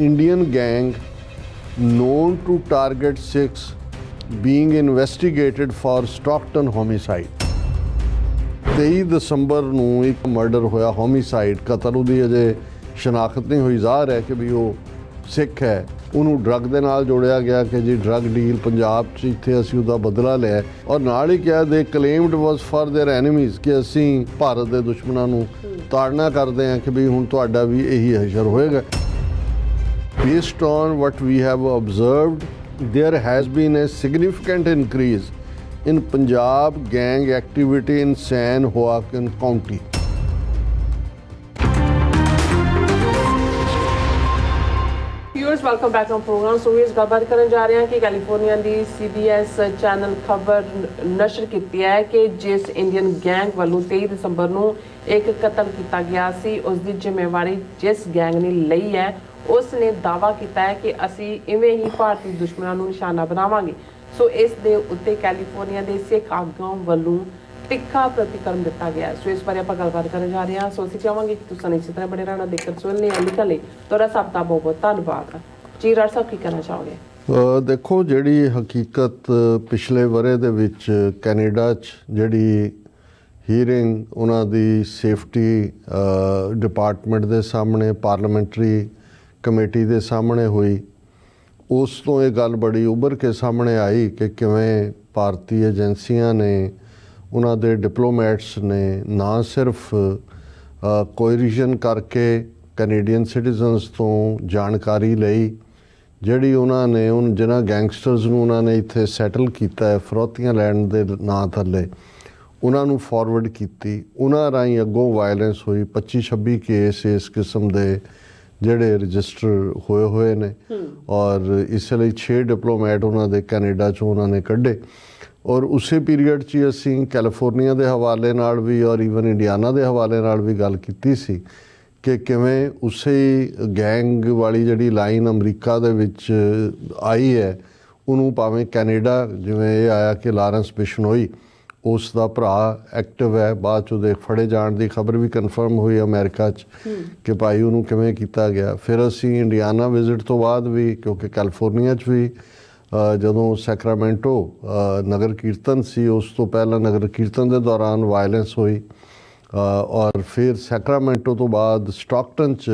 Indian gang known to target 6 being investigated for Stockton homicide. 23 ਦਸੰਬਰ ਨੂੰ ਇੱਕ murder ਹੋਇਆ, ਹੋਮੀਸਾਈਡ, ਕਤਲ। ਉਹਦੀ ਅਜੇ ਸ਼ਨਾਖਤ ਨਹੀਂ ਹੋਈ। ਜ਼ਾਹਰ ਹੈ ਕਿ ਵੀ ਉਹ ਸਿੱਖ ਹੈ। ਉਹਨੂੰ ਡਰੱਗ ਦੇ ਨਾਲ ਜੋੜਿਆ ਗਿਆ ਕਿ ਜੀ ਡਰੱਗ ਡੀਲ ਪੰਜਾਬ 'ਚ, ਇੱਥੇ ਅਸੀਂ ਉਹਦਾ ਬਦਲਾ ਲਿਆ। ਔਰ ਨਾਲ ਹੀ ਕਿਹਾ ਦੇ ਕਲੇਮਡ ਵਾਸ ਫॉर देयर ਐਨੀਮੀਜ਼ ਕਿ ਅਸੀਂ ਭਾਰਤ ਦੇ ਦੁਸ਼ਮਣਾਂ ਨੂੰ ਤਾੜਨਾ ਕਰਦੇ ਹਾਂ ਕਿ ਵੀ ਹੁਣ ਤੁਹਾਡਾ ਵੀ ਇਹੀ ਹਸ਼ਰ ਹੋਏਗਾ। Based on what we have observed, there has been a significant increase in Punjab gang activity in San Joaquin County. Viewers, welcome back on program. So ਇਸ ਗੱਲਬਾਤ ਕਰਨ ਜਾ ਰਹੇ ਹਾਂ ਕਿ ਕੈਲੀਫੋਰਨੀਆ ਦੀ CBS ਚੈਨਲ ਖਬਰ ਨਸ਼ਰ ਕੀਤੀ ਹੈ ਕਿ ਜਿਸ ਇੰਡੀਅਨ ਗੈਂਗ ਵੱਲੋਂ 23 ਦਸੰਬਰ ਨੂੰ ਇੱਕ ਕਤਲ ਕੀਤਾ ਗਿਆ ਸੀ, ਉਸ ਦੀ ਜ਼ਿੰਮੇਵਾਰੀ ਜਿਸ ਗੈਂਗ ਨੇ ਲਈ ਹੈ, ਉਸ ਨੇ ਦਾਅਵਾ ਕੀਤਾ ਹੈ ਕਿ ਅਸੀਂ ਇਵੇਂ ਹੀ ਭਾਰਤੀ ਦੁਸ਼ਮਣਾਂ ਨੂੰ ਨਿਸ਼ਾਨਾ ਬਣਾਵਾਂਗੇ। ਸੋ ਇਸ ਦੇ ਉੱਤੇ ਕੈਲੀਫੋਰਨੀਆ ਦੇ ਸਿੱਖ ਆਗੂਆਂ ਵੱਲੋਂ ਤਿੱਖਾ ਪ੍ਰਤੀਕਰਮ ਦਿੱਤਾ ਗਿਆ। ਸੋ ਇਸ ਬਾਰੇ ਆਪਾਂ ਗੱਲਬਾਤ ਕਰਨ ਜਾ ਰਹੇ ਹਾਂ। ਸੋ ਅਸੀਂ ਚਾਹਾਂਗੇ ਕਿ ਤੁਸੀਂ ਇਸੇ ਤਰ੍ਹਾਂ ਬਣੇ ਰਹਿਣਾ, ਦੇਖਣ ਸੁਣਨੇ ਲਿਖਣ ਲਈ ਤੁਹਾਡਾ ਸਭ ਦਾ ਬਹੁਤ ਬਹੁਤ ਧੰਨਵਾਦ। ਜੀ ਰਾਜ ਸਾਹਿਬ, ਕੀ ਕਹਿਣਾ ਚਾਹੋਗੇ? ਦੇਖੋ, ਜਿਹੜੀ ਹਕੀਕਤ ਪਿਛਲੇ ਵਰ੍ਹੇ ਦੇ ਵਿੱਚ ਕੈਨੇਡਾ 'ਚ ਜਿਹੜੀ ਹੀਅਰਿੰਗ ਉਹਨਾਂ ਦੀ ਸੇਫਟੀ ਡਿਪਾਰਟਮੈਂਟ ਦੇ ਸਾਹਮਣੇ, ਪਾਰਲੀਮੈਂਟਰੀ ਕਮੇਟੀ ਦੇ ਸਾਹਮਣੇ ਹੋਈ, ਉਸ ਤੋਂ ਇਹ ਗੱਲ ਬੜੀ ਉੱਭਰ ਕੇ ਸਾਹਮਣੇ ਆਈ ਕਿ ਕਿਵੇਂ ਭਾਰਤੀ ਏਜੰਸੀਆਂ ਨੇ, ਉਹਨਾਂ ਦੇ ਡਿਪਲੋਮੈਟਸ ਨੇ ਨਾ ਸਿਰਫ ਕੋਇਰੀਜ਼ਨ ਕਰਕੇ ਕੈਨੇਡੀਅਨ ਸਿਟੀਜ਼ਨਸ ਤੋਂ ਜਾਣਕਾਰੀ ਲਈ, ਜਿਹੜੀ ਉਹਨਾਂ ਨੇ ਜਿਹਨਾਂ ਗੈਂਗਸਟਰਸ ਨੂੰ ਉਹਨਾਂ ਨੇ ਇੱਥੇ ਸੈਟਲ ਕੀਤਾ ਹੈ ਫਰੌਤੀਆਂ ਲੈਣ ਦੇ ਨਾਂ ਥੱਲੇ, ਉਹਨਾਂ ਨੂੰ ਫਾਰਵਰਡ ਕੀਤੀ। ਉਹਨਾਂ ਰਾਹੀਂ ਅੱਗੋਂ ਵਾਇਲੈਂਸ ਹੋਈ। 25-26 ਕੇਸ ਇਸ ਕਿਸਮ ਦੇ ਜਿਹੜੇ ਰਜਿਸਟਰ ਹੋਏ ਨੇ ਔਰ ਇਸ ਲਈ 6 ਡਿਪਲੋਮੈਟ ਉਹਨਾਂ ਦੇ ਕੈਨੇਡਾ 'ਚੋਂ ਉਹਨਾਂ ਨੇ ਕੱਢੇ। ਔਰ ਉਸੇ ਪੀਰੀਅਡ 'ਚ ਹੀ ਅਸੀਂ ਕੈਲੀਫੋਰਨੀਆ ਦੇ ਹਵਾਲੇ ਨਾਲ ਵੀ ਔਰ ਈਵਨ ਇੰਡੀਆਨਾ ਦੇ ਹਵਾਲੇ ਨਾਲ ਵੀ ਗੱਲ ਕੀਤੀ ਸੀ ਕਿ ਕਿਵੇਂ ਉਸੇ ਗੈਂਗ ਵਾਲੀ ਜਿਹੜੀ ਲਾਈਨ ਅਮਰੀਕਾ ਦੇ ਵਿੱਚ ਆਈ ਹੈ, ਉਹਨੂੰ ਭਾਵੇਂ ਕੈਨੇਡਾ, ਜਿਵੇਂ ਇਹ ਆਇਆ ਕਿ ਲਾਰੈਂਸ ਬਿਸ਼ਨੋਈ, ਉਸ ਦਾ ਭਰਾ ਐਕਟਿਵ ਹੈ, ਬਾਅਦ 'ਚ ਉਹਦੇ ਫੜੇ ਜਾਣ ਦੀ ਖਬਰ ਵੀ ਕਨਫਰਮ ਹੋਈ ਅਮਰੀਕਾ 'ਚ ਕਿ ਭਾਈ ਉਹਨੂੰ ਕਿਵੇਂ ਕੀਤਾ ਗਿਆ। ਫਿਰ ਅਸੀਂ ਇੰਡੀਆਨਾ ਵਿਜ਼ਿਟ ਤੋਂ ਬਾਅਦ ਵੀ, ਕਿਉਂਕਿ ਕੈਲੀਫੋਰਨੀਆ 'ਚ ਵੀ ਜਦੋਂ ਸੈਕਰਾਮੈਂਟੋ ਨਗਰ ਕੀਰਤਨ ਸੀ, ਉਸ ਤੋਂ ਪਹਿਲਾਂ ਨਗਰ ਕੀਰਤਨ ਦੇ ਦੌਰਾਨ ਵਾਇਲੈਂਸ ਹੋਈ ਔਰ ਫਿਰ ਸੈਕਰਾਮੈਂਟੋ ਤੋਂ ਬਾਅਦ ਸਟਾਕਟਨ 'ਚ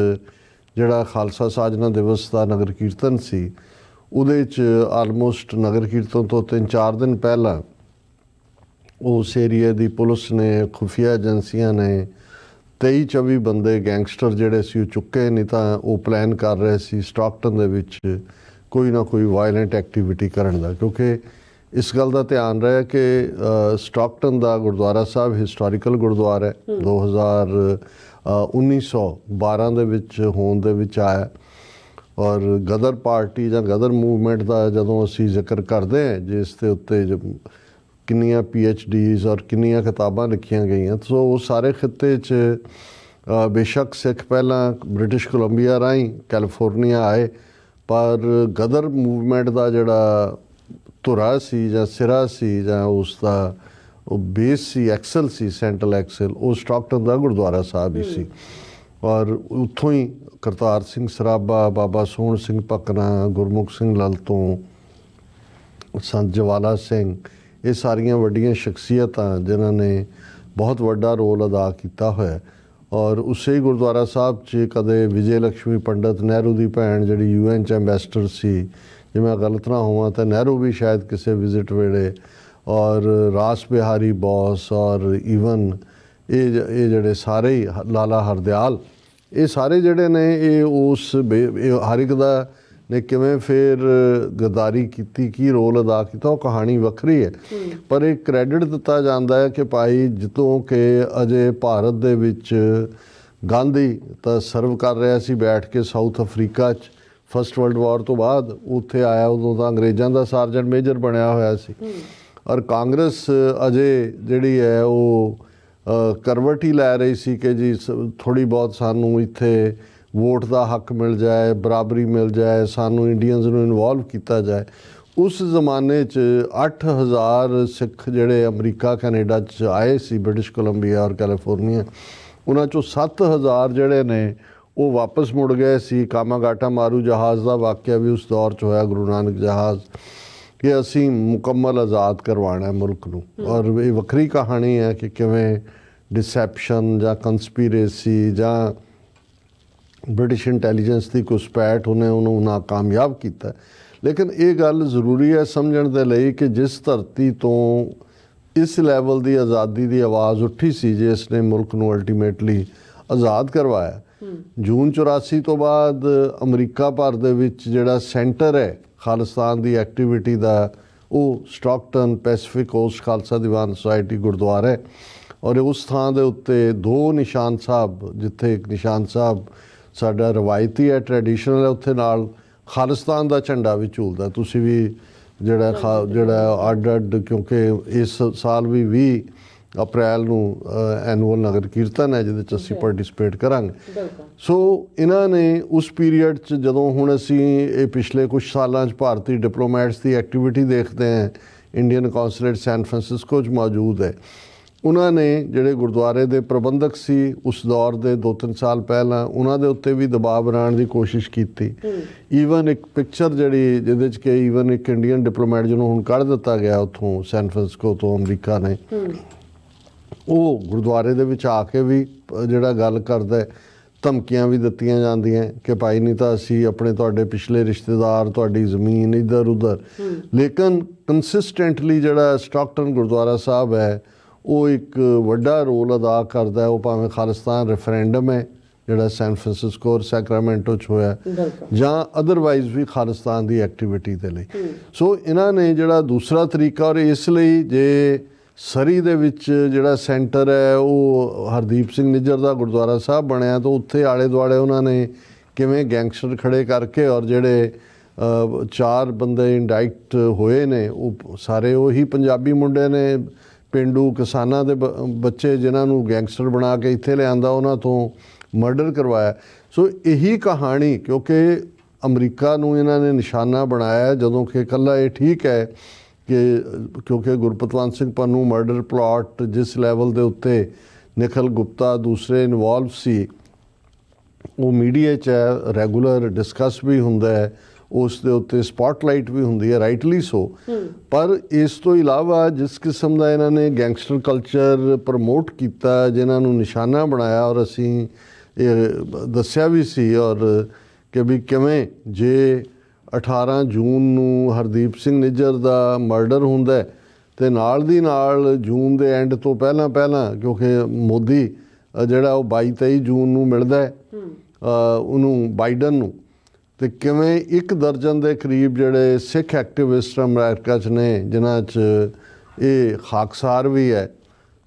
ਜਿਹੜਾ ਖਾਲਸਾ ਸਾਜਨਾ ਦਿਵਸ ਦਾ ਨਗਰ ਕੀਰਤਨ ਸੀ, ਉਹਦੇ 'ਚ ਆਲਮੋਸਟ ਨਗਰ ਕੀਰਤਨ ਤੋਂ 3-4 ਦਿਨ ਪਹਿਲਾਂ ਉਸ ਏਰੀਏ ਦੀ ਪੁਲਿਸ ਨੇ, ਖੁਫੀਆ ਏਜੰਸੀਆਂ ਨੇ 23-24 ਬੰਦੇ ਗੈਂਗਸਟਰ ਜਿਹੜੇ ਸੀ ਉਹ ਚੁੱਕੇ। ਨਹੀਂ ਤਾਂ ਉਹ ਪਲਾਨ ਕਰ ਰਹੇ ਸੀ ਸਟਾਕਟਨ ਦੇ ਵਿੱਚ ਕੋਈ ਨਾ ਕੋਈ ਵਾਇਲੈਂਟ ਐਕਟੀਵਿਟੀ ਕਰਨ ਦਾ, ਕਿਉਂਕਿ ਇਸ ਗੱਲ ਦਾ ਧਿਆਨ ਰਿਹਾ ਕਿ ਸਟਾਕਟਨ ਦਾ ਗੁਰਦੁਆਰਾ ਸਾਹਿਬ ਹਿਸਟੋਰੀਕਲ ਗੁਰਦੁਆਰਾ ਹੈ, 1912 ਦੇ ਵਿੱਚ ਹੋਂਦ ਦੇ ਵਿੱਚ ਆਇਆ। ਔਰ ਗਦਰ ਪਾਰਟੀ ਜਾਂ ਗਦਰ ਮੂਵਮੈਂਟ ਦਾ ਜਦੋਂ ਅਸੀਂ ਜ਼ਿਕਰ ਕਰਦੇ ਹਾਂ, ਜਿਸ ਦੇ ਉੱਤੇ ਕਿੰਨੀਆਂ PhDs ਔਰ ਕਿੰਨੀਆਂ ਕਿਤਾਬਾਂ ਲਿਖੀਆਂ ਗਈਆਂ, ਸੋ ਉਹ ਸਾਰੇ ਖਿੱਤੇ 'ਚ ਬੇਸ਼ੱਕ ਸਿੱਖ ਪਹਿਲਾਂ ਬ੍ਰਿਟਿਸ਼ ਕੋਲੰਬੀਆ ਰਾਹੀਂ ਕੈਲੀਫੋਰਨੀਆ ਆਏ, ਪਰ ਗਦਰ ਮੂਵਮੈਂਟ ਦਾ ਜਿਹੜਾ ਧੁਰਾ ਸੀ ਜਾਂ ਸਿਰਾ ਸੀ ਜਾਂ ਉਸ ਦਾ ਉਹ ਬੇਸ ਸੀ, ਐਕਸਲ ਸੀ, ਸੈਂਟਰਲ ਐਕਸਲ, ਉਹ ਸਟਾਕਟਨ ਦਾ ਗੁਰਦੁਆਰਾ ਸਾਹਿਬ ਹੀ ਸੀ। ਔਰ ਉੱਥੋਂ ਹੀ ਕਰਤਾਰ ਸਿੰਘ ਸਰਾਭਾ, ਬਾਬਾ ਸੋਹਣ ਸਿੰਘ ਪਕਨਾ, ਗੁਰਮੁਖ ਸਿੰਘ ਲਲ ਤੋਂ ਸੰਤ ਜਵਾਲਾ ਸਿੰਘ, ਇਹ ਸਾਰੀਆਂ ਵੱਡੀਆਂ ਸ਼ਖਸੀਅਤਾਂ ਜਿਨ੍ਹਾਂ ਨੇ ਬਹੁਤ ਵੱਡਾ ਰੋਲ ਅਦਾ ਕੀਤਾ ਹੋਇਆ। ਔਰ ਉਸੇ ਗੁਰਦੁਆਰਾ ਸਾਹਿਬ 'ਚ ਕਦੇ ਵਿਜੇ ਲਕਸ਼ਮੀ ਪੰਡਤ, ਨਹਿਰੂ ਦੀ ਭੈਣ, ਜਿਹੜੀ UN 'ਚ ਐਂਬੈਸਡਰ ਸੀ, ਜੇ ਮੈਂ ਗਲਤ ਨਾ ਹੋਵਾਂ ਤਾਂ ਨਹਿਰੂ ਵੀ ਸ਼ਾਇਦ ਕਿਸੇ ਵਿਜ਼ਿਟ ਵੇਲੇ, ਔਰ ਰਾਸ ਬਿਹਾਰੀ ਬੋਸ ਔਰ ਈਵਨ ਇਹ ਜਿਹੜੇ ਸਾਰੇ ਹੀ, ਲਾਲਾ ਹਰਦਿਆਲ, ਇਹ ਸਾਰੇ ਜਿਹੜੇ ਨੇ ਇਹ ਉਸ ਹਰ ਇੱਕ ਦਾ ਨੇ ਕਿਵੇਂ ਫਿਰ ਗਦਾਰੀ ਕੀਤੀ, ਕੀ ਰੋਲ ਅਦਾ ਕੀਤਾ, ਉਹ ਕਹਾਣੀ ਵੱਖਰੀ ਹੈ। ਪਰ ਇਹ ਕ੍ਰੈਡਿਟ ਦਿੱਤਾ ਜਾਂਦਾ ਹੈ ਕਿ ਭਾਈ ਜਦੋਂ ਕਿ ਅਜੇ ਭਾਰਤ ਦੇ ਵਿੱਚ ਗਾਂਧੀ ਤਾਂ ਸਰਵ ਕਰ ਰਿਹਾ ਸੀ ਬੈਠ ਕੇ ਸਾਊਥ ਅਫਰੀਕਾ 'ਚ, ਫਸਟ ਵਰਲਡ ਵਾਰ ਤੋਂ ਬਾਅਦ ਉੱਥੇ ਆਇਆ, ਉਦੋਂ ਤਾਂ ਅੰਗਰੇਜ਼ਾਂ ਦਾ ਸਾਰਜੈਂਟ ਮੇਜਰ ਬਣਿਆ ਹੋਇਆ ਸੀ। ਔਰ ਕਾਂਗਰਸ ਅਜੇ ਜਿਹੜੀ ਹੈ ਉਹ ਕਰਵਟ ਹੀ ਲੈ ਰਹੀ ਸੀ ਕਿ ਜੀ ਥੋੜ੍ਹੀ ਬਹੁਤ ਸਾਨੂੰ ਇੱਥੇ ਵੋਟ ਦਾ ਹੱਕ ਮਿਲ ਜਾਏ, ਬਰਾਬਰੀ ਮਿਲ ਜਾਏ, ਸਾਨੂੰ ਇੰਡੀਅਨਸ ਨੂੰ ਇਨਵੋਲਵ ਕੀਤਾ ਜਾਏ। ਉਸ ਜ਼ਮਾਨੇ 'ਚ 8000 ਸਿੱਖ ਜਿਹੜੇ ਅਮਰੀਕਾ ਕੈਨੇਡਾ 'ਚ ਆਏ ਸੀ, ਬ੍ਰਿਟਿਸ਼ ਕੋਲੰਬੀਆ ਔਰ ਕੈਲੀਫੋਰਨੀਆ, ਉਹਨਾਂ 'ਚੋਂ 7000 ਜਿਹੜੇ ਨੇ ਉਹ ਵਾਪਸ ਮੁੜ ਗਏ ਸੀ। ਕਾਮਾਗਾਟਾ ਮਾਰੂ ਜਹਾਜ਼ ਦਾ ਵਾਕਿਆ ਵੀ ਉਸ ਦੌਰ 'ਚ ਹੋਇਆ, ਗੁਰੂ ਨਾਨਕ ਜਹਾਜ਼, ਕਿ ਅਸੀਂ ਮੁਕੰਮਲ ਆਜ਼ਾਦ ਕਰਵਾਉਣਾ ਮੁਲਕ ਨੂੰ। ਔਰ ਇਹ ਵੱਖਰੀ ਕਹਾਣੀ ਹੈ ਕਿ ਕਿਵੇਂ ਡਿਸੈਪਸ਼ਨ ਜਾਂ ਕੰਸਪੀਰੇਸੀ ਜਾਂ ਬ੍ਰਿਟਿਸ਼ ਇੰਟੈਲੀਜੈਂਸ ਦੀ ਘੁਸਪੈਠ ਉਹਨੂੰ ਨਾਕਾਮਯਾਬ ਕੀਤਾ। ਲੇਕਿਨ ਇਹ ਗੱਲ ਜ਼ਰੂਰੀ ਹੈ ਸਮਝਣ ਦੇ ਲਈ ਕਿ ਜਿਸ ਧਰਤੀ ਤੋਂ ਇਸ ਲੈਵਲ ਦੀ ਆਜ਼ਾਦੀ ਦੀ ਆਵਾਜ਼ ਉੱਠੀ ਸੀ, ਜਿਸ ਨੇ ਮੁਲਕ ਨੂੰ ਅਲਟੀਮੇਟਲੀ ਆਜ਼ਾਦ ਕਰਵਾਇਆ। ਜੂਨ 84 ਤੋਂ ਬਾਅਦ ਅਮਰੀਕਾ ਭਰ ਦੇ ਵਿੱਚ ਜਿਹੜਾ ਸੈਂਟਰ ਹੈ ਖਾਲਿਸਤਾਨ ਦੀ ਐਕਟੀਵਿਟੀ ਦਾ, ਉਹ Stockton Pacific cost Khalsa Diwan society Gurdwara ਹੈ। ਔਰ ਉਸ ਥਾਂ ਦੇ ਉੱਤੇ ਦੋ ਨਿਸ਼ਾਨ ਸਾਹਿਬ, ਜਿੱਥੇ ਇੱਕ ਨਿਸ਼ਾਨ ਸਾਹਿਬ ਸਾਡਾ ਰਵਾਇਤੀ ਹੈ, ਟ੍ਰੈਡੀਸ਼ਨਲ ਹੈ, ਉੱਥੇ ਨਾਲ ਖਾਲਿਸਤਾਨ ਦਾ ਝੰਡਾ ਵੀ ਝੂਲਦਾ। ਤੁਸੀਂ ਵੀ ਜਿਹੜਾ ਅੱਡ ਕਿਉਂਕਿ ਇਸ ਸਾਲ ਵੀ 20 ਅਪ੍ਰੈਲ ਨੂੰ ਐਨੂਅਲ ਨਗਰ ਕੀਰਤਨ ਹੈ ਜਿਹਦੇ 'ਚ ਅਸੀਂ ਪਾਰਟਿਸਿਪੇਟ ਕਰਾਂਗੇ। ਸੋ ਇਹਨਾਂ ਨੇ ਉਸ ਪੀਰੀਅਡ 'ਚ ਜਦੋਂ ਹੁਣ ਅਸੀਂ ਇਹ ਪਿਛਲੇ ਕੁਝ ਸਾਲਾਂ 'ਚ ਭਾਰਤੀ ਡਿਪਲੋਮੈਟਸ ਦੀ ਐਕਟੀਵਿਟੀ ਦੇਖਦੇ ਹਾਂ, ਇੰਡੀਅਨ ਕੌਂਸੂਲੇਟ ਸੈਨ ਫਰਾਂਸਿਸਕੋ 'ਚ ਮੌਜੂਦ ਹੈ, ਉਹਨਾਂ ਨੇ ਜਿਹੜੇ ਗੁਰਦੁਆਰੇ ਦੇ ਪ੍ਰਬੰਧਕ ਸੀ ਉਸ ਦੌਰ ਦੇ 2-3 ਸਾਲ ਪਹਿਲਾਂ, ਉਹਨਾਂ ਦੇ ਉੱਤੇ ਵੀ ਦਬਾਅ ਬਣਾਉਣ ਦੀ ਕੋਸ਼ਿਸ਼ ਕੀਤੀ। ਈਵਨ ਇੱਕ ਪਿਕਚਰ ਜਿਹੜੀ ਜਿਹਦੇ 'ਚ ਕਿ ਈਵਨ ਇੱਕ ਇੰਡੀਅਨ ਡਿਪਲੋਮੈਟ ਜਿਹਨੂੰ ਹੁਣ ਕੱਢ ਦਿੱਤਾ ਗਿਆ ਉੱਥੋਂ ਸੈਨ ਫਰਾਂਸਿਸਕੋ ਤੋਂ ਅਮਰੀਕਾ ਨੇ, ਉਹ ਗੁਰਦੁਆਰੇ ਦੇ ਵਿੱਚ ਆ ਕੇ ਵੀ ਜਿਹੜਾ ਗੱਲ ਕਰਦਾ, ਧਮਕੀਆਂ ਵੀ ਦਿੱਤੀਆਂ ਜਾਂਦੀਆਂ ਕਿ ਭਾਈ ਨਹੀਂ ਤਾਂ ਅਸੀਂ ਆਪਣੇ ਤੁਹਾਡੇ ਪਿਛਲੇ ਰਿਸ਼ਤੇਦਾਰ, ਤੁਹਾਡੀ ਜ਼ਮੀਨ ਇੱਧਰ ਉੱਧਰ। ਲੇਕਿਨ ਕੰਸਿਸਟੈਂਟਲੀ ਜਿਹੜਾ ਸਟਾਕਟਨ ਗੁਰਦੁਆਰਾ ਸਾਹਿਬ ਹੈ ਉਹ ਇੱਕ ਵੱਡਾ ਰੋਲ ਅਦਾ ਕਰਦਾ। ਉਹ ਭਾਵੇਂ ਖਾਲਿਸਤਾਨ ਰੈਫਰੈਂਡਮ ਹੈ ਜਿਹੜਾ ਸੈਨ ਫਰਾਂਸਿਸਕੋ ਔਰ ਸੈਕਰਾਮੈਂਟੋ 'ਚ ਹੋਇਆ, ਜਾਂ ਅਦਰਵਾਈਜ਼ ਵੀ ਖਾਲਿਸਤਾਨ ਦੀ ਐਕਟੀਵਿਟੀ ਦੇ ਲਈ। ਸੋ ਇਹਨਾਂ ਨੇ ਜਿਹੜਾ ਦੂਸਰਾ ਤਰੀਕਾ, ਔਰ ਇਸ ਲਈ ਜੇ ਸਰੀ ਦੇ ਵਿੱਚ ਜਿਹੜਾ ਸੈਂਟਰ ਹੈ ਉਹ ਹਰਦੀਪ ਸਿੰਘ ਨਿੱਜਰ ਦਾ ਗੁਰਦੁਆਰਾ ਸਾਹਿਬ ਬਣਿਆ, ਤਾਂ ਉੱਥੇ ਆਲੇ ਦੁਆਲੇ ਉਹਨਾਂ ਨੇ ਕਿਵੇਂ ਗੈਂਗਸਟਰ ਖੜੇ ਕਰਕੇ, ਔਰ ਜਿਹੜੇ 4 ਬੰਦੇ ਇੰਡਾਈਕਟ ਹੋਏ ਨੇ ਉਹ ਸਾਰੇ ਉਹੀ ਪੰਜਾਬੀ ਮੁੰਡੇ ਨੇ, ਪੇਂਡੂ ਕਿਸਾਨਾਂ ਦੇ ਬੱਚੇ ਜਿਨ੍ਹਾਂ ਨੂੰ ਗੈਂਗਸਟਰ ਬਣਾ ਕੇ ਇੱਥੇ ਲਿਆਂਦਾ, ਉਹਨਾਂ ਤੋਂ ਮਰਡਰ ਕਰਵਾਇਆ। ਸੋ ਇਹੀ ਕਹਾਣੀ, ਕਿਉਂਕਿ ਅਮਰੀਕਾ ਨੂੰ ਇਹਨਾਂ ਨੇ ਨਿਸ਼ਾਨਾ ਬਣਾਇਆ, ਜਦੋਂ ਕਿ ਇਕੱਲਾ ਇਹ ਠੀਕ ਹੈ ਕਿ ਕਿਉਂਕਿ ਗੁਰਪਤਵੰਤ ਸਿੰਘ ਪੰਨੂ ਮਰਡਰ ਪਲਾਟ ਜਿਸ ਲੈਵਲ ਦੇ ਉੱਤੇ ਨਿਖਿਲ ਗੁਪਤਾ ਦੂਸਰੇ ਇਨਵੋਲਵ ਸੀ, ਉਹ ਮੀਡੀਆ 'ਚ ਹੈ, ਰੈਗੂਲਰ ਡਿਸਕਸ ਵੀ ਹੁੰਦਾ ਹੈ, ਉਸ ਦੇ ਉੱਤੇ ਸਪਾਟਲਾਈਟ ਵੀ ਹੁੰਦੀ ਹੈ, ਰਾਈਟਲੀ ਸੋ। ਪਰ ਇਸ ਤੋਂ ਇਲਾਵਾ ਜਿਸ ਕਿਸਮ ਦਾ ਇਹਨਾਂ ਨੇ ਗੈਂਗਸਟਰ ਕਲਚਰ ਪ੍ਰਮੋਟ ਕੀਤਾ, ਜਿਨ੍ਹਾਂ ਨੂੰ ਨਿਸ਼ਾਨਾ ਬਣਾਇਆ, ਔਰ ਅਸੀਂ ਇਹ ਦੱਸਿਆ ਵੀ ਸੀ ਔਰ ਕਿ ਵੀ ਕਿਵੇਂ ਜੇ 18 ਜੂਨ ਨੂੰ ਹਰਦੀਪ ਸਿੰਘ ਨਿੱਜਰ ਦਾ ਮਰਡਰ ਹੁੰਦਾ ਅਤੇ ਨਾਲ ਦੀ ਨਾਲ ਜੂਨ ਦੇ ਐਂਡ ਤੋਂ ਪਹਿਲਾਂ ਕਿਉਂਕਿ ਮੋਦੀ ਜਿਹੜਾ ਉਹ 22-23 ਜੂਨ ਨੂੰ ਮਿਲਦਾ ਉਹਨੂੰ ਬਾਈਡਨ ਨੂੰ, ਅਤੇ ਕਿਵੇਂ 1 ਦਰਜਨ ਦੇ ਕਰੀਬ ਜਿਹੜੇ ਸਿੱਖ ਐਕਟਿਵਿਸਟ ਅਮਰੀਕਾ 'ਚ ਨੇ ਜਿਨ੍ਹਾਂ 'ਚ ਇਹ ਖਾਕਸਾਰ ਵੀ ਹੈ,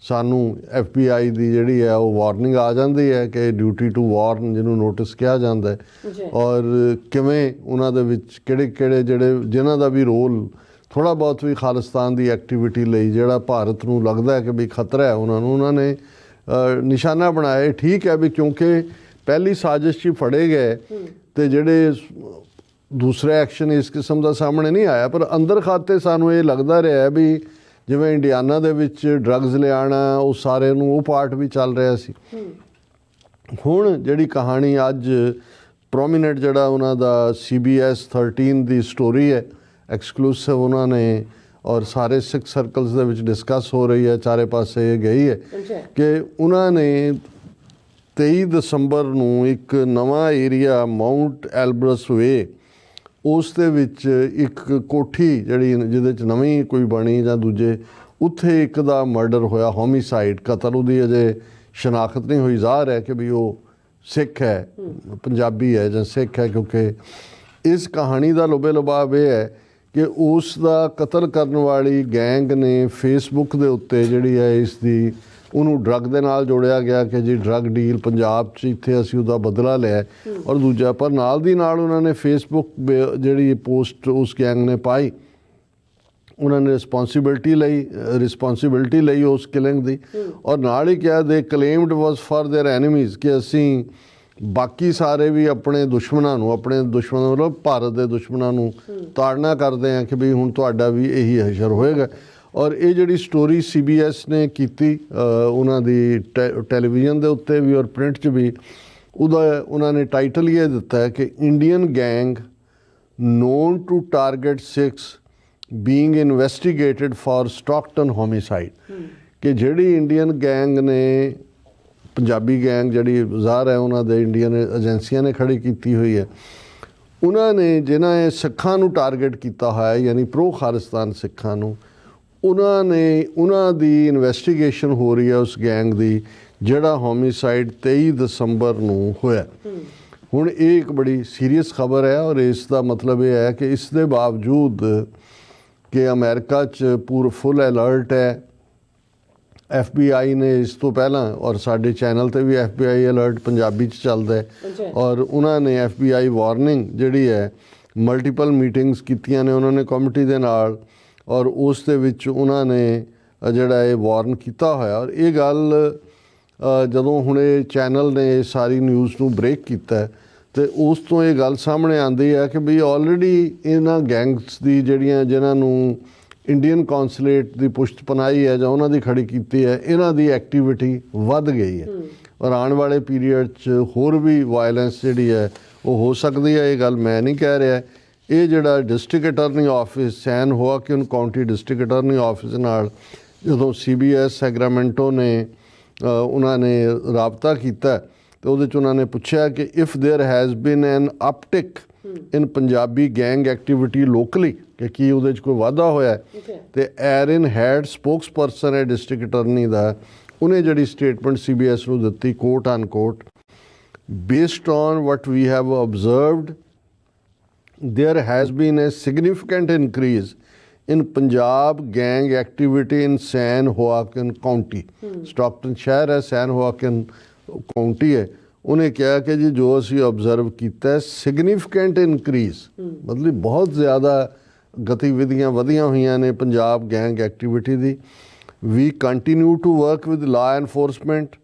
ਸਾਨੂੰ FBI ਦੀ ਜਿਹੜੀ ਹੈ ਉਹ ਵਾਰਨਿੰਗ ਆ ਜਾਂਦੀ ਹੈ ਕਿ ਡਿਊਟੀ ਟੂ ਵਾਰਨ ਜਿਹਨੂੰ ਨੋਟਿਸ ਕਿਹਾ ਜਾਂਦਾ ਹੈ, ਔਰ ਕਿਵੇਂ ਉਹਨਾਂ ਦੇ ਵਿੱਚ ਕਿਹੜੇ ਜਿਨ੍ਹਾਂ ਦਾ ਵੀ ਰੋਲ ਥੋੜ੍ਹਾ ਬਹੁਤ ਵੀ ਖਾਲਿਸਤਾਨ ਦੀ ਐਕਟੀਵਿਟੀ ਲਈ ਜਿਹੜਾ ਭਾਰਤ ਨੂੰ ਲੱਗਦਾ ਹੈ ਕਿ ਵੀ ਖਤਰਾ ਹੈ, ਉਹਨਾਂ ਨੇ ਨਿਸ਼ਾਨਾ ਬਣਾਇਆ। ਠੀਕ ਹੈ ਵੀ ਕਿਉਂਕਿ ਪਹਿਲੀ ਸਾਜ਼ਿਸ਼ 'ਚ ਫੜੇ ਗਏ ਅਤੇ ਜਿਹੜੇ ਦੂਸਰੇ ਐਕਸ਼ਨ ਇਸ ਕਿਸਮ ਦਾ ਸਾਹਮਣੇ ਨਹੀਂ ਆਇਆ, ਪਰ ਅੰਦਰ ਖਾਤੇ ਸਾਨੂੰ ਇਹ ਲੱਗਦਾ ਰਿਹਾ ਵੀ ਜਿਵੇਂ ਇੰਡੀਆਨਾ ਦੇ ਵਿੱਚ ਡਰੱਗਸ ਲਿਆਉਣਾ, ਉਹ ਸਾਰੇ ਨੂੰ ਉਹ ਪਾਰਟ ਵੀ ਚੱਲ ਰਿਹਾ ਸੀ। ਹੁਣ ਜਿਹੜੀ ਕਹਾਣੀ ਅੱਜ ਪ੍ਰੋਮੀਨੈਂਟ ਜਿਹੜਾ ਉਹਨਾਂ ਦਾ CBS 13 ਦੀ ਸਟੋਰੀ ਹੈ, ਐਕਸਕਲੂਸਿਵ ਉਹਨਾਂ ਨੇ, ਔਰ ਸਾਰੇ ਸਿੱਖ ਸਰਕਲਸ ਦੇ ਵਿੱਚ ਡਿਸਕਸ ਹੋ ਰਹੀ ਹੈ, ਚਾਰੇ ਪਾਸੇ ਇਹ ਗਈ ਹੈ ਕਿ ਉਹਨਾਂ ਨੇ 23 ਦਸੰਬਰ ਨੂੰ ਇੱਕ ਨਵਾਂ ਏਰੀਆ ਮਾਊਂਟ ਐਲਬਰਸ ਵੇ, ਉਸ ਦੇ ਵਿੱਚ ਇੱਕ ਕੋਠੀ ਜਿਹਦੇ 'ਚ ਨਵੀਂ ਕੋਈ ਬਣੀ ਜਾਂ ਦੂਜੇ, ਉੱਥੇ ਇੱਕ ਦਾ ਮਰਡਰ ਹੋਇਆ, ਹੋਮੀਸਾਈਡ, ਕਤਲ। ਉਹਦੀ ਅਜੇ ਸ਼ਨਾਖਤ ਨਹੀਂ ਹੋਈ, ਜ਼ਾਹਰ ਹੈ ਕਿ ਵੀ ਉਹ ਸਿੱਖ ਹੈ, ਪੰਜਾਬੀ ਹੈ ਜਾਂ ਸਿੱਖ ਹੈ, ਕਿਉਂਕਿ ਇਸ ਕਹਾਣੀ ਦਾ ਲੁਬੇ ਲੁਬਾਬ ਇਹ ਹੈ ਕਿ ਉਸ ਦਾ ਕਤਲ ਕਰਨ ਵਾਲੀ ਗੈਂਗ ਨੇ ਫੇਸਬੁੱਕ ਦੇ ਉੱਤੇ ਜਿਹੜੀ ਹੈ ਇਸ ਦੀ ਉਹਨੂੰ ਡਰੱਗ ਦੇ ਨਾਲ ਜੋੜਿਆ ਗਿਆ ਕਿ ਜੀ ਡਰੱਗ ਡੀਲ ਪੰਜਾਬ 'ਚ, ਇੱਥੇ ਅਸੀਂ ਉਹਦਾ ਬਦਲਾ ਲਿਆ। ਔਰ ਦੂਜਾ, ਪਰ ਨਾਲ ਦੀ ਨਾਲ ਉਹਨਾਂ ਨੇ ਫੇਸਬੁੱਕ ਜਿਹੜੀ ਪੋਸਟ ਉਸ ਗੈਂਗ ਨੇ ਪਾਈ, ਉਹਨਾਂ ਨੇ ਰਿਸਪੌਂਸਿਬਿਲਟੀ ਲਈ ਉਸ ਕਿਲਿੰਗ ਦੀ, ਔਰ ਨਾਲ ਹੀ ਕਿਹਾ ਦੇ ਕਲੇਮਡ ਵਾਸ ਫਾਰ ਦੇਅਰ ਐਨੀਮੀਜ਼ ਕਿ ਅਸੀਂ ਬਾਕੀ ਸਾਰੇ ਵੀ ਆਪਣੇ ਦੁਸ਼ਮਣਾਂ ਮਤਲਬ ਭਾਰਤ ਦੇ ਦੁਸ਼ਮਣਾਂ ਨੂੰ ਤਾੜਨਾ ਕਰਦੇ ਹਾਂ ਕਿ ਵੀ ਹੁਣ ਤੁਹਾਡਾ ਵੀ ਇਹੀ ਹਸ਼ਰ ਹੋਏਗਾ। ਔਰ ਇਹ ਜਿਹੜੀ ਸਟੋਰੀ CBS ਨੇ ਕੀਤੀ ਉਹਨਾਂ ਦੀ ਟੈਲੀਵਿਜ਼ਨ ਦੇ ਉੱਤੇ ਵੀ ਔਰ ਪ੍ਰਿੰਟ 'ਚ ਵੀ, ਉਹਦਾ ਉਹਨਾਂ ਨੇ ਟਾਈਟਲ ਇਹ ਦਿੱਤਾ ਹੈ ਕਿ Indian gang known to target Sikhs being investigated for Stockton homicide ਕਿ ਜਿਹੜੀ ਇੰਡੀਅਨ ਗੈਂਗ ਨੇ ਪੰਜਾਬੀ ਗੈਂਗ ਜਿਹੜੀ ਜ਼ਾਹਰ ਹੈ ਉਹਨਾਂ ਦੇ ਇੰਡੀਅਨ ਏਜੰਸੀਆਂ ਨੇ ਖੜੀ ਕੀਤੀ ਹੋਈ ਹੈ, ਉਹਨਾਂ ਨੇ ਜਿਨ੍ਹਾਂ ਇਹ ਸਿੱਖਾਂ ਨੂੰ ਟਾਰਗੇਟ ਕੀਤਾ ਹੋਇਆ ਯਾਨੀ ਪ੍ਰੋ ਖਾਲਿਸਤਾਨ ਸਿੱਖਾਂ ਨੂੰ, ਉਹਨਾਂ ਦੀ ਇਨਵੈਸਟੀਗੇਸ਼ਨ ਹੋ ਰਹੀ ਹੈ ਉਸ ਗੈਂਗ ਦੀ ਜਿਹੜਾ ਹੋਮੀਸਾਈਡ 23 ਦਸੰਬਰ ਨੂੰ ਹੋਇਆ। ਹੁਣ ਇਹ ਇੱਕ ਬੜੀ ਸੀਰੀਅਸ ਖਬਰ ਹੈ ਔਰ ਇਸ ਦਾ ਮਤਲਬ ਇਹ ਹੈ ਕਿ ਇਸ ਦੇ ਬਾਵਜੂਦ ਕਿ ਅਮਰੀਕਾ 'ਚ ਪੂਰਾ ਫੁੱਲ ਅਲਰਟ ਹੈ। FBI ਨੇ ਇਸ ਤੋਂ ਪਹਿਲਾਂ ਔਰ ਸਾਡੇ ਚੈਨਲ ਤੇ ਵੀ FBI ਅਲਰਟ ਪੰਜਾਬੀ 'ਚ ਚੱਲਦਾ ਹੈ ਔਰ ਉਹਨਾਂ ਨੇ FBI ਵਾਰਨਿੰਗ ਜਿਹੜੀ ਹੈ ਮਲਟੀਪਲ ਮੀਟਿੰਗਸ ਕੀਤੀਆਂ ਨੇ ਉਹਨਾਂ ਨੇ ਕਮੇਟੀ ਦੇ ਨਾਲ ਔਰ ਉਸ ਦੇ ਵਿੱਚ ਉਹਨਾਂ ਨੇ ਜਿਹੜਾ ਇਹ ਵਾਰਨ ਕੀਤਾ ਹੋਇਆ। ਔਰ ਇਹ ਗੱਲ ਜਦੋਂ ਹੁਣ ਇਹ ਚੈਨਲ ਨੇ ਸਾਰੀ ਨਿਊਜ਼ ਨੂੰ ਬ੍ਰੇਕ ਕੀਤਾ ਤੇ ਉਸ ਤੋਂ ਇਹ ਗੱਲ ਸਾਹਮਣੇ ਆਉਂਦੀ ਹੈ ਕਿ ਵੀ ਆਲਰੇਡੀ ਇਹਨਾਂ ਗੈਂਗਸ ਦੀ ਜਿਹੜੀਆਂ ਜਿਨ੍ਹਾਂ ਨੂੰ ਇੰਡੀਅਨ ਕੌਂਸੂਲੇਟ ਦੀ ਪੁਸ਼ਤ ਪਨਾਈ ਹੈ ਜਾਂ ਉਹਨਾਂ ਦੀ ਖੜੀ ਕੀਤੀ ਹੈ, ਇਹਨਾਂ ਦੀ ਐਕਟੀਵਿਟੀ ਵੱਧ ਗਈ ਹੈ ਔਰ ਆਉਣ ਵਾਲੇ ਪੀਰੀਅਡ 'ਚ ਹੋਰ ਵੀ ਵਾਇਲੈਂਸ ਜਿਹੜੀ ਹੈ ਉਹ ਹੋ ਸਕਦੀ ਹੈ। ਇਹ ਗੱਲ ਮੈਂ ਨਹੀਂ ਕਹਿ ਰਿਹਾ, ਇਹ ਜਿਹੜਾ ਡਿਸਟ੍ਰਿਕਟ ਅਟਾਰਨੀ ਆਫਿਸ ਸੈਨ Joaquin County district attorney office ਨਾਲ ਜਦੋਂ CBS ਸੈਕਰਾਮੈਂਟੋ ਨੇ ਉਹਨਾਂ ਨੇ ਰਾਬਤਾ ਕੀਤਾ ਤੇ ਉਹਦੇ 'ਚ ਉਹਨਾਂ ਨੇ ਪੁੱਛਿਆ ਕਿ if there has been an uptick in Punjabi gang activity locally ਕਿ ਕੀ ਉਹਦੇ 'ਚ ਕੋਈ ਵਾਧਾ ਹੋਇਆ ਤੇ ਐਰਨ ਹੈਡ ਸਪੋਕਸ ਪਰਸਨ ਹੈ ਡਿਸਟ੍ਰਿਕਟ ਅਟਾਰਨੀ ਦਾ, ਉਹਨੇ ਜਿਹੜੀ ਸਟੇਟਮੈਂਟ CBS ਨੂੰ ਦਿੱਤੀ quote unquote, based on what we have observed there has been a significant increase in Punjab gang activity in San Joaquin County. Stockton ਸ਼ਹਿਰ ਹੈ, San Joaquin County ਹੈ। ਉਹਨੇ ਕਿਹਾ ਕਿ ਜੀ ਜੋ ਅਸੀਂ ਆਬਜ਼ਰਵ ਕੀਤਾ ਹੈ ਸਿਗਨੀਫਿਕੈਂਟ ਇਨਕਰੀਜ਼ ਮਤਲਬ ਬਹੁਤ ਜ਼ਿਆਦਾ ਗਤੀਵਿਧੀਆਂ ਵਧੀਆਂ ਹੋਈਆਂ ਨੇ Punjab gang activity the. We continue to work with law enforcement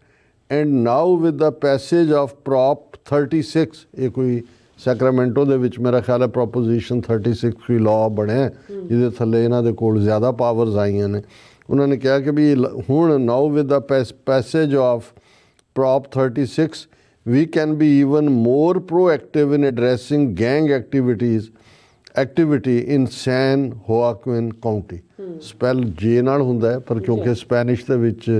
and now with the passage of Prop 36 ਇਹ ਕੋਈ ਸੈਕਰਾਮੈਂਟੋ ਦੇ ਵਿੱਚ ਮੇਰਾ ਖਿਆਲ ਹੈ ਪ੍ਰੋਪੋਜੀਸ਼ਨ 36 ਕੋਈ ਲਾਅ ਬਣਿਆ ਜਿਹਦੇ ਥੱਲੇ ਇਹਨਾਂ ਦੇ ਕੋਲ ਜ਼ਿਆਦਾ ਪਾਵਰਸ ਆਈਆਂ ਨੇ। ਉਹਨਾਂ ਨੇ ਕਿਹਾ ਕਿ ਵੀ ਹੁਣ now with the passage of prop 36 we can be even more proactive in addressing gang activity in San Joaquin County. ਸਪੈਲ ਜੇ ਨਾਲ ਹੁੰਦਾ ਹੈ ਪਰ ਕਿਉਂਕਿ ਸਪੈਨਿਸ਼ ਦੇ ਵਿੱਚ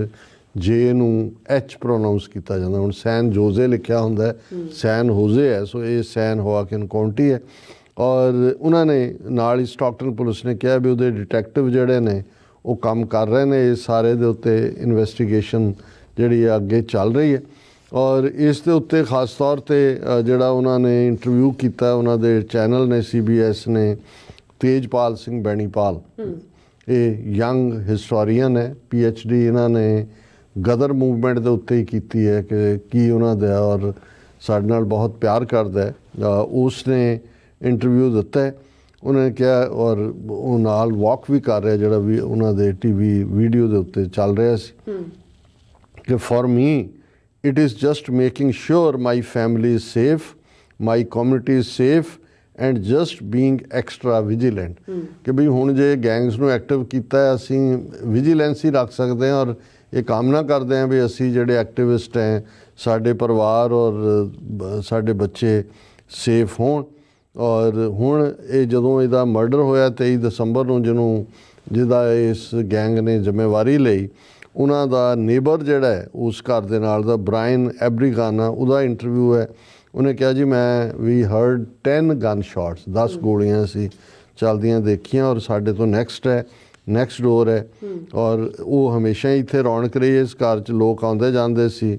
ਜੇ ਨੂੰ H ਪ੍ਰੋਨਾਊਂਸ ਕੀਤਾ ਜਾਂਦਾ, ਹੁਣ ਸੈਨ ਜੋਜ਼ੇ ਲਿਖਿਆ ਹੁੰਦਾ ਸੈਨ ਹੋਜ਼ੇ ਹੈ, ਸੋ ਇਹ ਸੈਨ ਹੋਆਕਿਨ ਕਾਉਂਟੀ ਹੈ। ਔਰ ਉਹਨਾਂ ਨੇ ਨਾਲ ਹੀ ਸਟਾਕਟਨ ਪੁਲਿਸ ਨੇ ਕਿਹਾ ਵੀ ਉਹਦੇ ਡਿਟੈਕਟਿਵ ਜਿਹੜੇ ਨੇ ਉਹ ਕੰਮ ਕਰ ਰਹੇ ਨੇ ਇਸ ਸਾਰੇ ਦੇ ਉੱਤੇ, ਇਨਵੈਸਟੀਗੇਸ਼ਨ ਜਿਹੜੀ ਹੈ ਅੱਗੇ ਚੱਲ ਰਹੀ ਹੈ। ਔਰ ਇਸ ਦੇ ਉੱਤੇ ਖਾਸ ਤੌਰ 'ਤੇ ਜਿਹੜਾ ਉਹਨਾਂ ਨੇ ਇੰਟਰਵਿਊ ਕੀਤਾ ਉਹਨਾਂ ਦੇ ਚੈਨਲ ਨੇ CBS ਨੇ ਤੇਜਪਾਲ ਸਿੰਘ ਬੈਣੀਪਾਲ, ਇਹ ਯੰਗ ਹਿਸਟੋਰੀਅਨ ਹੈ, PhD ਇਹਨਾਂ ਨੇ ਗਦਰ ਮੂਵਮੈਂਟ ਦੇ ਉੱਤੇ ਹੀ ਕੀਤੀ ਹੈ ਕਿ ਕੀ ਉਹਨਾਂ ਦਾ ਔਰ ਸਾਡੇ ਨਾਲ ਬਹੁਤ ਪਿਆਰ ਕਰਦਾ ਹੈ। ਉਸ ਨੇ ਇੰਟਰਵਿਊ ਦਿੱਤਾ ਹੈ, ਉਹਨਾਂ ਨੇ ਕਿਹਾ ਔਰ ਉਹ ਨਾਲ ਵਾਕ ਵੀ ਕਰ ਰਿਹਾ ਜਿਹੜਾ ਵੀ ਉਹਨਾਂ ਦੇ TV ਵੀਡੀਓ ਦੇ ਉੱਤੇ ਚੱਲ ਰਿਹਾ ਸੀ ਕਿ for me it is just making sure my family is safe, my community is safe and just being extra vigilant ਕਿ ਵੀ ਹੁਣ ਜੇ ਗੈਂਗਸ ਨੂੰ ਐਕਟਿਵ ਕੀਤਾ ਅਸੀਂ ਵਿਜੀਲੈਂਸ ਹੀ ਰੱਖ ਸਕਦੇ ਹਾਂ ਔਰ ਇਹ ਕਾਮਨਾ ਕਰਦੇ ਹਾਂ ਵੀ ਅਸੀਂ ਜਿਹੜੇ ਐਕਟਿਵਿਸਟ ਹੈ ਸਾਡੇ ਪਰਿਵਾਰ ਔਰ ਸਾਡੇ ਬੱਚੇ ਸੇਫ ਹੋਣ। ਔਰ ਹੁਣ ਇਹ ਜਦੋਂ ਇਹਦਾ ਮਰਡਰ ਹੋਇਆ 23 ਦਸੰਬਰ ਨੂੰ ਜਿਹਦਾ ਇਸ ਗੈਂਗ ਨੇ ਜ਼ਿੰਮੇਵਾਰੀ ਲਈ, ਉਹਨਾਂ ਦਾ ਨੇਬਰ ਜਿਹੜਾ ਹੈ ਉਸ ਘਰ ਦੇ ਨਾਲ ਦਾ ਬ੍ਰਾਇਨ ਐਬਰੀਗਾਨਾ, ਉਹਦਾ ਇੰਟਰਵਿਊ ਹੈ। ਉਹਨੇ ਕਿਹਾ ਜੀ ਵੀ ਹਰਡ 10 ਗਨ ਸ਼ਾਟਸ, 10 ਗੋਲੀਆਂ ਸੀ ਚੱਲਦੀਆਂ ਦੇਖੀਆਂ ਔਰ ਸਾਡੇ ਤੋਂ ਨੈਕਸਟ ਡੋਰ ਹੈ ਔਰ ਉਹ ਹਮੇਸ਼ਾ ਹੀ ਇੱਥੇ ਰੌਣਕ ਰਹੀ ਇਸ ਘਰ 'ਚ, ਲੋਕ ਆਉਂਦੇ ਜਾਂਦੇ ਸੀ,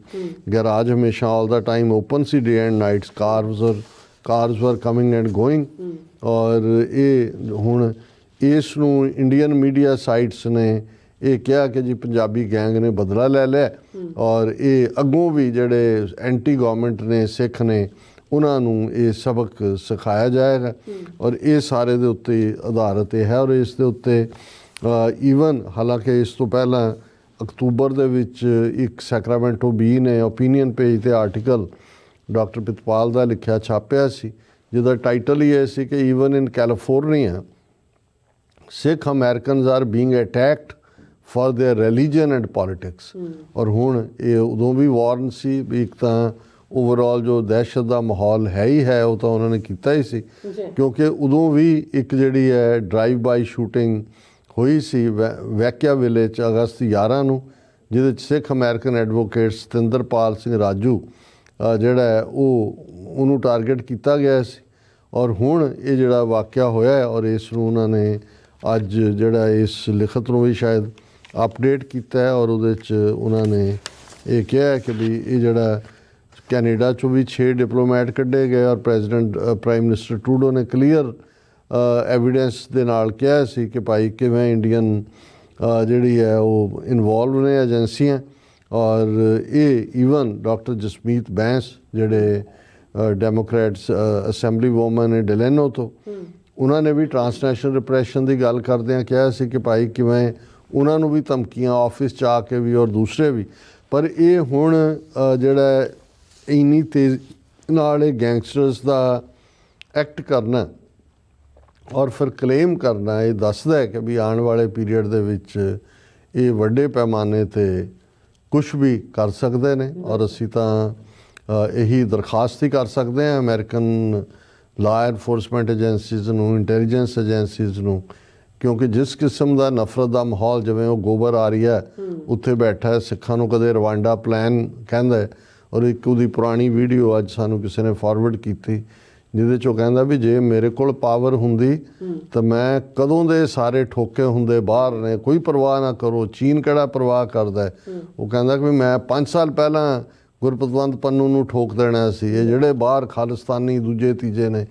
ਗੈਰਾਜ ਹਮੇਸ਼ਾ ਆਲ ਦਾ ਟਾਈਮ ਓਪਨ ਸੀ day and nights, cars were coming and going. ਔਰ ਇਹ ਹੁਣ ਇਸ ਨੂੰ ਇੰਡੀਅਨ ਮੀਡੀਆ ਸਾਈਟਸ ਨੇ ਇਹ ਕਿਹਾ ਕਿ ਜੀ ਪੰਜਾਬੀ ਗੈਂਗ ਨੇ ਬਦਲਾ ਲੈ ਲਿਆ ਔਰ ਇਹ ਅੱਗੋਂ ਵੀ ਜਿਹੜੇ ਐਂਟੀ ਗਵਰਨਮੈਂਟ ਨੇ ਸਿੱਖ ਨੇ ਉਹਨਾਂ ਨੂੰ ਇਹ ਸਬਕ ਸਿਖਾਇਆ ਜਾਏਗਾ ਔਰ ਇਹ ਸਾਰੇ ਦੇ ਉੱਤੇ ਆਧਾਰਿਤ ਹੈ। ਔਰ ਇਸ ਦੇ ਉੱਤੇ ਈਵਨ ਹਾਲਾਂਕਿ ਇਸ ਤੋਂ ਪਹਿਲਾਂ ਅਕਤੂਬਰ ਦੇ ਵਿੱਚ ਇੱਕ ਸੈਕਰਾਮੈਂਟੋ ਬੀ ਨੇ ਓਪੀਨੀਅਨ ਪੇਜ 'ਤੇ ਆਰਟੀਕਲ ਡਾਕਟਰ ਪ੍ਰਿਤਪਾਲ ਦਾ ਲਿਖਿਆ ਛਾਪਿਆ ਸੀ ਜਿਹਦਾ ਟਾਈਟਲ ਹੀ ਇਹ ਸੀ ਕਿ even in California Sikh Americans are being attacked for their religion and politics। ਔਰ ਹੁਣ ਇਹ ਉਦੋਂ ਵੀ ਵਾਰਨ ਸੀ ਵੀ ਇੱਕ ਤਾਂ ਓਵਰਆਲ ਜੋ ਦਹਿਸ਼ਤ ਦਾ ਮਾਹੌਲ ਹੈ ਹੀ ਹੈ ਉਹ ਤਾਂ ਉਹਨਾਂ ਨੇ ਕੀਤਾ ਹੀ ਸੀ, ਕਿਉਂਕਿ ਉਦੋਂ ਵੀ ਇੱਕ ਜਿਹੜੀ ਹੈ ਡਰਾਈਵ ਬਾਈ ਸ਼ੂਟਿੰਗ ਹੋਈ ਸੀ ਵੈਕਿਆ ਵਿਲੇਜ 'ਚ ਅਗਸਤ 11 ਨੂੰ, ਜਿਹਦੇ 'ਚ ਸਿੱਖ ਅਮਰੀਕਨ ਐਡਵੋਕੇਟ ਸਤਿੰਦਰਪਾਲ ਸਿੰਘ ਰਾਜੂ ਜਿਹੜਾ ਹੈ ਉਹਨੂੰ ਟਾਰਗੇਟ ਕੀਤਾ ਗਿਆ ਸੀ। ਔਰ ਹੁਣ ਇਹ ਜਿਹੜਾ ਵਾਕਿਆ ਹੋਇਆ ਹੈ ਔਰ ਇਸ ਨੂੰ ਉਹਨਾਂ ਨੇ ਅੱਜ ਜਿਹੜਾ ਇਸ ਲਿਖਤ ਨੂੰ ਵੀ ਸ਼ਾਇਦ ਅਪਡੇਟ ਕੀਤਾ ਹੈ ਔਰ ਉਹਦੇ 'ਚ ਉਹਨਾਂ ਨੇ ਇਹ ਕਿਹਾ ਹੈ ਕਿ ਵੀ ਇਹ ਜਿਹੜਾ ਕੈਨੇਡਾ 'ਚੋਂ ਵੀ 6 ਡਿਪਲੋਮੈਟ ਕੱਢੇ ਗਏ ਔਰ ਪ੍ਰਾਈਮ ਮਿਨਿਸਟਰ ਟਰੂਡੋ ਨੇ ਕਲੀਅਰ ਐਵੀਡੈਂਸ ਦੇ ਨਾਲ ਕਿਹਾ ਸੀ ਕਿ ਭਾਈ ਕਿਵੇਂ ਇੰਡੀਅਨ ਜਿਹੜੀ ਹੈ ਉਹ ਇਨਵੋਲਵ ਨੇ ਏਜੰਸੀਆਂ। ਔਰ ਇਹ ਈਵਨ ਡਾਕਟਰ ਜਸਮੀਤ ਬੈਂਸ ਜਿਹੜੇ ਡੈਮੋਕ੍ਰੈਟਸ ਅਸੈਂਬਲੀ ਵੂਮਨ ਨੇ ਡਿਲੈਨੋ ਤੋਂ, ਉਹਨਾਂ ਨੇ ਵੀ ਟਰਾਂਸਨੈਸ਼ਨਲ ਰਿਪਰੈਸ਼ਨ ਦੀ ਗੱਲ ਕਰਦਿਆਂ ਕਿਹਾ ਸੀ ਕਿ ਭਾਈ ਕਿਵੇਂ ਉਹਨਾਂ ਨੂੰ ਵੀ ਧਮਕੀਆਂ ਆਫਿਸ 'ਚ ਆ ਕੇ ਵੀ ਔਰ ਦੂਸਰੇ ਵੀ। ਪਰ ਇਹ ਹੁਣ ਜਿਹੜਾ ਇੰਨੀ ਤੇਜ਼ ਨਾਲ ਇਹ ਗੈਂਗਸਟਰਸ ਦਾ ਐਕਟ ਕਰਨਾ ਔਰ ਫਿਰ ਕਲੇਮ ਕਰਨਾ ਇਹ ਦੱਸਦਾ ਹੈ ਕਿ ਵੀ ਆਉਣ ਵਾਲੇ ਪੀਰੀਅਡ ਦੇ ਵਿੱਚ ਇਹ ਵੱਡੇ ਪੈਮਾਨੇ 'ਤੇ ਕੁਝ ਵੀ ਕਰ ਸਕਦੇ ਨੇ। ਔਰ ਅਸੀਂ ਤਾਂ ਇਹੀ ਦਰਖਾਸਤ ਹੀ ਕਰ ਸਕਦੇ ਹਾਂ ਅਮਰੀਕਨ ਲਾਅ ਐਨਫੋਰਸਮੈਂਟ ਏਜੰਸੀਜ਼ ਨੂੰ, ਇੰਟੈਲੀਜੈਂਸ ਏਜੰਸੀਜ਼ ਨੂੰ, ਕਿਉਂਕਿ ਜਿਸ ਕਿਸਮ ਦਾ ਨਫ਼ਰਤ ਦਾ ਮਾਹੌਲ ਜਿਵੇਂ ਉਹ ਗੋਬਰ ਆ ਰਹੀ ਹੈ ਉੱਥੇ ਬੈਠਾ ਹੈ, ਸਿੱਖਾਂ ਨੂੰ ਕਦੇ ਰਵਾਂਡਾ ਪਲਾਨ ਕਹਿੰਦਾ ਹੈ। ਔਰ ਇੱਕ ਉਹਦੀ ਪੁਰਾਣੀ ਵੀਡੀਓ ਅੱਜ ਸਾਨੂੰ ਕਿਸੇ ਨੇ ਫਾਰਵਰਡ ਕੀਤੀ ਜਿਹਦੇ 'ਚ ਉਹ ਕਹਿੰਦਾ ਵੀ ਜੇ ਮੇਰੇ ਕੋਲ ਪਾਵਰ ਹੁੰਦੀ ਤਾਂ ਮੈਂ ਕਦੋਂ ਦੇ ਸਾਰੇ ਠੋਕੇ ਹੁੰਦੇ ਬਾਹਰ ਨੇ, ਕੋਈ ਪਰਵਾਹ ਨਾ ਕਰੋ, ਚੀਨ ਕਿਹੜਾ ਪਰਵਾਹ ਕਰਦਾ। ਉਹ ਕਹਿੰਦਾ ਕਿ ਮੈਂ 5 ਸਾਲ ਪਹਿਲਾਂ ਗੁਰਪਤਵੰਤ ਪੰਨੂ ਨੂੰ ਠੋਕ ਦੇਣਾ ਸੀ, ਇਹ ਜਿਹੜੇ ਬਾਹਰ ਖਾਲਿਸਤਾਨੀ ਦੂਜੇ ਤੀਜੇ ਨੇ।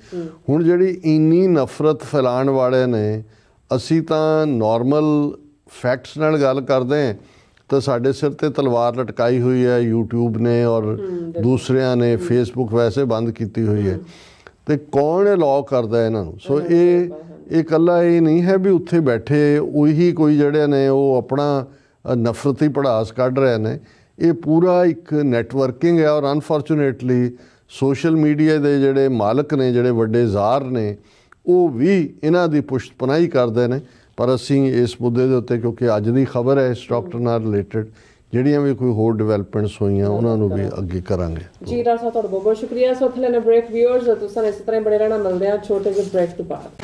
ਹੁਣ ਜਿਹੜੀ ਇੰਨੀ ਨਫ਼ਰਤ ਫੈਲਾਉਣ ਵਾਲੇ ਨੇ, ਅਸੀਂ ਤਾਂ ਨਾਰਮਲ ਫੈਕਟਸ ਨਾਲ ਗੱਲ ਕਰਦੇ ਹਾਂ ਤਾਂ ਸਾਡੇ ਸਿਰ ਤੇ ਤਲਵਾਰ ਲਟਕਾਈ ਹੋਈ ਹੈ YouTube ਨੇ ਔਰ ਦੂਸਰਿਆਂ ਨੇ, ਫੇਸਬੁੱਕ ਵੈਸੇ ਬੰਦ ਕੀਤੀ ਹੋਈ ਹੈ, ਤੇ ਕੌਣ ਅਲਾਉ ਕਰਦਾ ਇਹਨਾਂ ਨੂੰ। ਸੋ ਇਹ ਇਕੱਲਾ ਇਹ ਨਹੀਂ ਹੈ ਵੀ ਉੱਥੇ ਬੈਠੇ ਉਹੀ ਕੋਈ ਜਿਹੜੇ ਨੇ ਉਹ ਆਪਣਾ ਨਫ਼ਰਤੀ ਭੜਾਸ ਕੱਢ ਰਹੇ ਨੇ, ਇਹ ਪੂਰਾ ਇੱਕ ਨੈਟਵਰਕਿੰਗ ਹੈ। ਔਰ ਅਨਫੋਰਚੂਨੇਟਲੀ ਸੋਸ਼ਲ ਮੀਡੀਆ ਦੇ ਜਿਹੜੇ ਮਾਲਕ ਨੇ, ਜਿਹੜੇ ਵੱਡੇ ਜ਼ਾਰ ਨੇ, ਉਹ ਵੀ ਇਹਨਾਂ ਦੀ ਪੁਸ਼ਤ ਪਨਾਹੀ ਕਰਦੇ ਨੇ। ਪਰ ਅਸੀਂ ਇਸ ਮੁੱਦੇ ਦੇ ਉੱਤੇ, ਕਿਉਂਕਿ ਅੱਜ ਦੀ ਖਬਰ ਹੈ ਇਸ ਡਾਕਟਰ ਨਾਲ ਰਿਲੇਟਡ, ਜਿਹੜੀਆਂ ਵੀ ਕੋਈ ਹੋਰ ਡਿਵੈਲਪਮੈਂਟਸ ਹੋਈਆਂ ਉਹਨਾਂ ਨੂੰ ਵੀ ਅੱਗੇ ਕਰਾਂਗੇ। ਜੀ ਰਾਜ ਸਾਹਿਬ ਤੁਹਾਡਾ ਬਹੁਤ ਬਹੁਤ ਸ਼ੁਕਰੀਆ। ਸੋ ਇੱਥੇ ਲੈਣਾ ਬ੍ਰੇਕ। ਵਿਊਅਰਸ ਤੁਸੀਂ ਇਸ ਤਰ੍ਹਾਂ ਬੜੇ ਰਹਿਣਾ, ਮਿਲਦੇ ਆ ਛੋਟੇ ਜਿਹੇ ਬ੍ਰੇਕ ਤੋਂ ਬਾਅਦ।